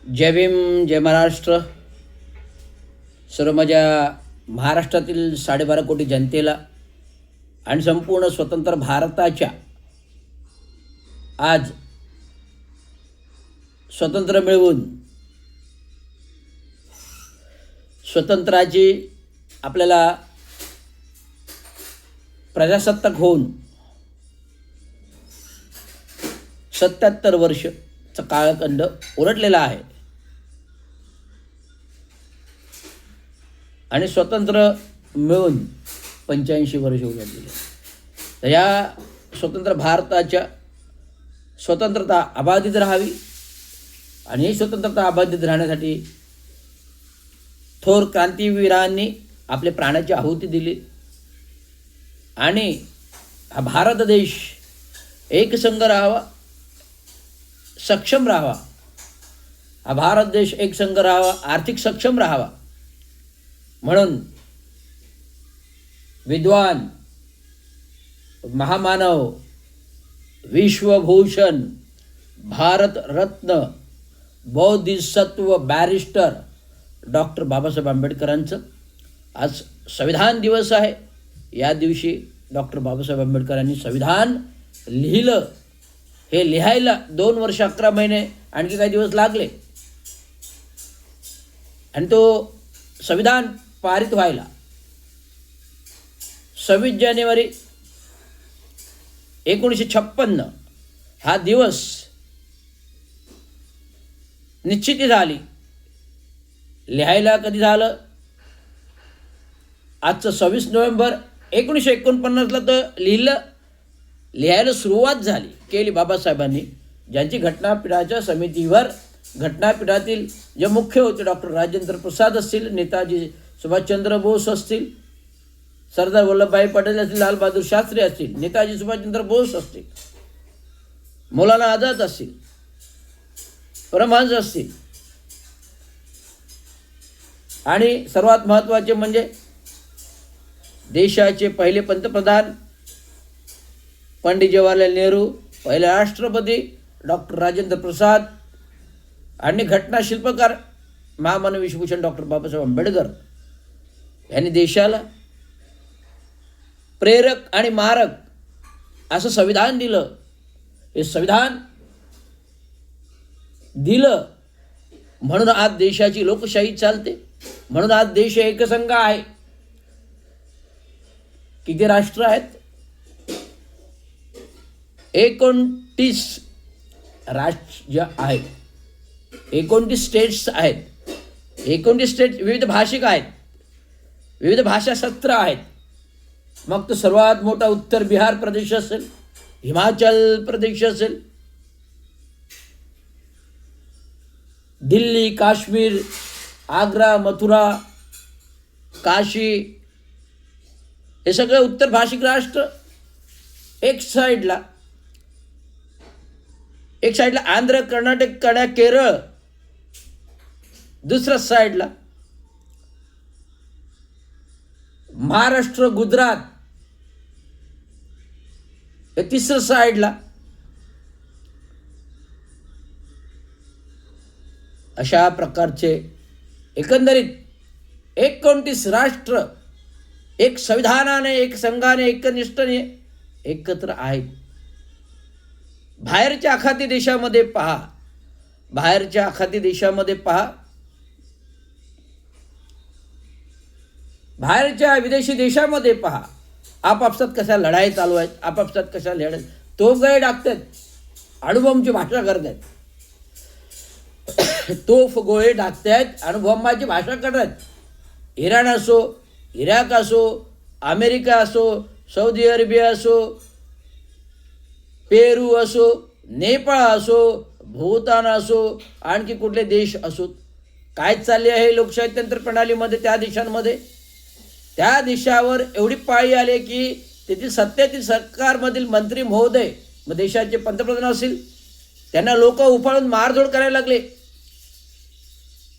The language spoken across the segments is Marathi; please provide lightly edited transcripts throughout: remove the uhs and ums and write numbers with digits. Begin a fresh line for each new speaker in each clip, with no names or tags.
जय भीम, जय महाराष्ट्र. सर्व माझ्या महाराष्ट्रातील 12.5 कोटी जनतेला आणि संपूर्ण स्वतंत्र भारताच्या आज स्वतंत्र मिळवून स्वतंत्राची आपल्याला प्रजासत्ताक होऊन 77 वर्षचा कालखंड उलटलेला आहे आणि स्वतंत्र मिळून 85 वर्ष उलटलेली. तर या स्वतंत्र भारताच्या स्वतंत्रता अबाधित राहावी आणि ही स्वतंत्रता अबाधित राहण्यासाठी थोर क्रांतीवीरांनी आपले प्राणाची आहुती दिली आणि हा भारत देश एकसंघ राहावा, सक्षम राहावा. हा भारत देश एकसंघ राहावा, आर्थिक सक्षम राहावा म्हणून विद्वान, महामानव, विश्वभूषण, भारत रत्न, बोधिसत्व बॅरिस्टर डॉक्टर बाबासाहेब आंबेडकरांचं आज संविधान दिवस आहे. या दिवशी डॉक्टर बाबासाहेब आंबेडकरांनी संविधान लिहिलं. हे लिहायला 2 वर्ष 11 महिने आणखी काही दिवस लागले आणि तो संविधान पारित व्हायला 26 जानेवारी 1956 हा दिवस निश्चिती झाली. लिहायला कधी झालं? आजचं 26 नोव्हेंबर 1949ला तर लिहायला सुरुवात केली बाबासाहेबांनी, ज्यांची घटनापीठाच्या समितीवर घटनापीठातील जे मुख्य होते डॉक्टर राजेंद्र प्रसाद असतील, नेताजी सुभाषचंद्र बोस असतील, सरदार वल्लभभाई पटेल असतील, लालबहादूर शास्त्री असतील, नेताजी सुभाषचंद्र बोस असतील, मौलाना आझाद असतील, परमहंस असतील आणि सर्वात महत्त्वाचे म्हणजे देशाचे पहिले पंतप्रधान पंडित जवाहरलाल नेहरू, पहिले राष्ट्रपती डॉक्टर राजेंद्र प्रसाद आणि घटना शिल्पकार महामानव विश्वभूषण डॉक्टर बाबासाहेब आंबेडकर यांनी देशाला प्रेरक आणि मारक असं संविधान दिलं. हे संविधान दिलं म्हणून आज देशाची लोकशाही चालते, म्हणून आज देश एकसंघ आहे. किती राष्ट्र आहेत? 29 राज्य आहेत, 29 स्टेट्स आहेत, 29 स्टेट विविध भाषिक आहेत, विविध भाषा सत्र आहेत. मग तो सर्वात मोठा उत्तर बिहार प्रदेश असेल, हिमाचल प्रदेश असेल, दिल्ली, काश्मीर, आग्रा, मथुरा, काशी, हे सगळे उत्तर भाषिक राष्ट्र. एक साईडला आंध्र, कर्नाटक, केरळ, दुसऱ्या साईडला महाराष्ट्र, गुजरात, हे तिसऱ्या साईडला. अशा प्रकारचे एकंदरीत 29 राष्ट्र एक संविधानाने, एक संघाने, एकनिष्ठेने एकत्र आहेत. बाहेरच्या आखाती देशामध्ये पहा, बाहेरच्या आखाती देशामध्ये पहा, बाहेरच्या विदेशी देशामध्ये पहा, आपापसात कशा लढाई चालू आहेत, आपापसात कशा लढाई, तोफ गळे टाकतात, अणुबॉम्बची भाषा करतात, तोफ गोळे टाकतात, अणुबॉम्बाची भाषा करतात. इराण असो, इराक असो, अमेरिका असो, सौदी अरेबिया असो, पेरू असो, नेपाळ असो, भूतान असो, आणखी कुठले देश असोत, काय चालले आहे लोकशाही तंत्र प्रणालीमध्ये त्या देशांमध्ये. त्या देशावर एवढी पाळी आली की तेथील सत्तेतील सरकारमधील मंत्री महोदय, मग देशाचे पंतप्रधान असतील, त्यांना लोक उफाळून मारझोड करायला लागले,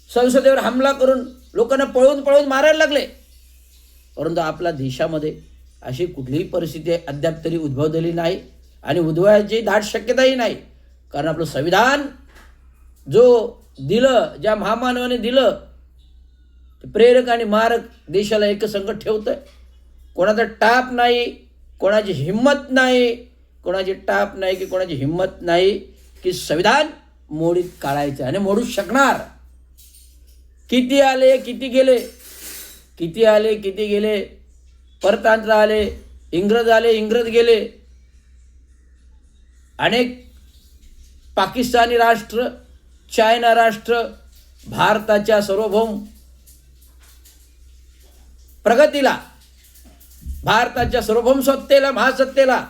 संसदेवर हमला करून लोकांना पळून मारायला लागले. परंतु आपल्या देशामध्ये अशी कुठलीही परिस्थिती अद्याप तरी उद्भवलेली नाही आणि उद्भवायची दाट शक्यताही नाही, कारण आपलं संविधान जो दिलं, ज्या महामानवाने दिलं, ते प्रेरक आणि मारक देशाला एकसंगत ठेवतंय. कोणाचा टाप नाही, कोणाची हिंमत नाही, कोणाची टाप नाही की कोणाची हिंमत नाही की संविधान मोडीत काढायचं आणि मोडू शकणार. किती आले किती गेले, किती आले किती गेले, परतंत्र आले, इंग्रज गेले, अनेक पाकिस्तानी राष्ट्र, चायना राष्ट्र भारताच्या सार्वभौम प्रगतीला, भारताच्या सार्वभौम सत्तेला, महासत्तेला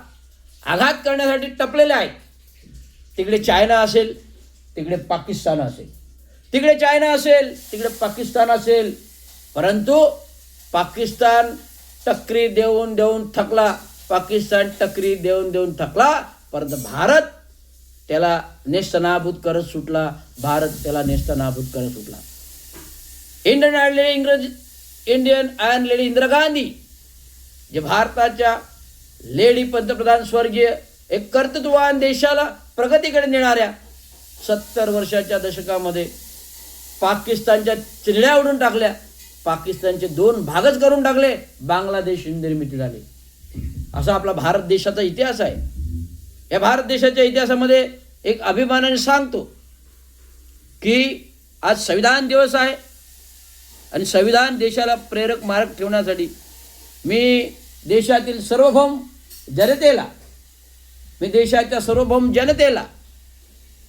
आघात करण्यासाठी टपलेले आहेत. तिकडे चायना असेल, तिकडे पाकिस्तान असेल, तिकडे चायना असेल, तिकडे पाकिस्तान असेल. परंतु पाकिस्तान टक्करी देऊन देऊन थकला, पाकिस्तान टक्करी देऊन देऊन थकला. परंतु भारत त्याला नेस्तनाबूत करत सुटला, भारत त्याला नेस्तनाबूत करत सुटला. Indian iron lady Indira Gandhi, जे भारताच्या लेडी पंतप्रधान स्वर्गीय, एक कर्तृत्ववान देशाला प्रगतीकडे नेणाऱ्या, 70 वर्षाच्या दशकामध्ये पाकिस्तानच्या चिरड्या उडून टाकल्या, पाकिस्तानचे 2 भागच करून टाकले, बांगलादेश निर्मिती झाली. असा आपला भारत देशाचा इतिहास आहे. या भारत देशाच्या इतिहासामध्ये एक अभिमानाने सांगतो की आज संविधान दिवस आहे आणि संविधान देशाला प्रेरक मार्ग ठेवण्यासाठी मी देशातील सार्वभौम जनतेला, मी देशाच्या सार्वभौम जनतेला,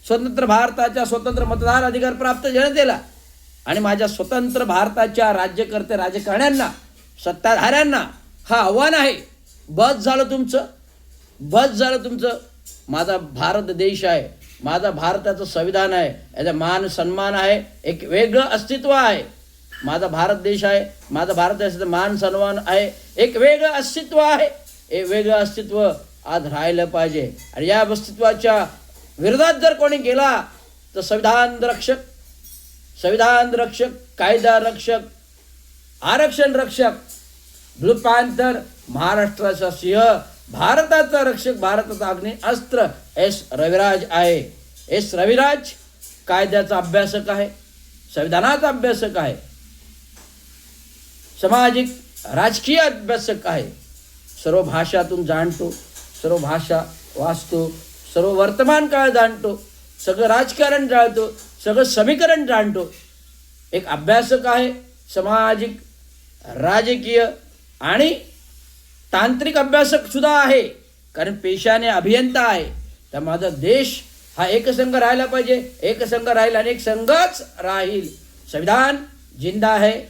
स्वतंत्र भारताच्या स्वतंत्र मतदार अधिकार प्राप्त जनतेला आणि माझ्या स्वतंत्र भारताच्या राज्यकर्ते राजकारण्यांना, सत्ताधाऱ्यांना हा आव्हान आहे. बस झालं तुमचं, बस झालं तुमचं. माझा भारत देश आहे, माझा भारताचं संविधान आहे, याचा मान सन्मान आहे, एक वेगळं अस्तित्व आहे. माझा भारत देश आहे, माझा भारत देशाचा मान सन्मान आहे, एक वेगळं अस्तित्व आहे. हे वेगळं अस्तित्व आज राहिलं पाहिजे. आणि या अस्तित्वाच्या विरोधात जर कोणी गेला तर संविधान रक्षक, संविधान रक्षक, कायदा रक्षक, आरक्षण रक्षक, ब्लू पॅन्थर, महाराष्ट्राचा सिंह, भारताचा रक्षक, भारताचा अग्निअस्त्र एस रविराज आहे. एस रविराज कायद्याचा अभ्यासक आहे, संविधानाचा अभ्यासक आहे, सामाजिक राजकीय अभ्यासक आहे. सर्व भाषातून जाणतो, सर्व भाषा वाचतो, सर्व वर्तमान काळ जाणतो, सगळं राजकारण जाणतो, सगळं समीकरण जाणतो. एक अभ्यासक आहे, सामाजिक, राजकीय आणि तांत्रिक अभ्यासक सुद्धा आहे, कारण पेशाने अभियंता आहे. तर माझा देश हा एकसंघ राहायला पाहिजे, एकसंघ राहील आणि एक संघच राहील. संविधान जिंदा है,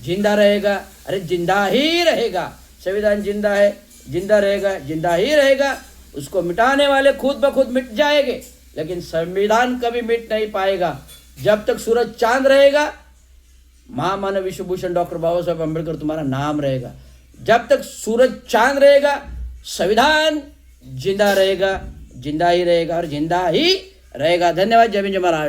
जिंदा रहेगा, अरे जिंदा ही रहेगा. संविधान जिंदा है, जिंदा रहेगा, जिंदा ही रहेगा. उसको मिटाने वाले खुद ब खुद मिट जाएंगे, लेकिन संविधान कभी मिट नहीं पाएगा. जब तक सूरज चांद रहेगा, महामानव विश्वभूषण डॉक्टर बाबा साहेब अम्बेडकर तुम्हारा नाम रहेगा. जब तक सूरज चांद रहेगा, संविधान जिंदा रहेगा, जिंदा ही रहेगा और जिंदा ही रहेगा. धन्यवाद. जय हिंद, जय महाराष्ट्र.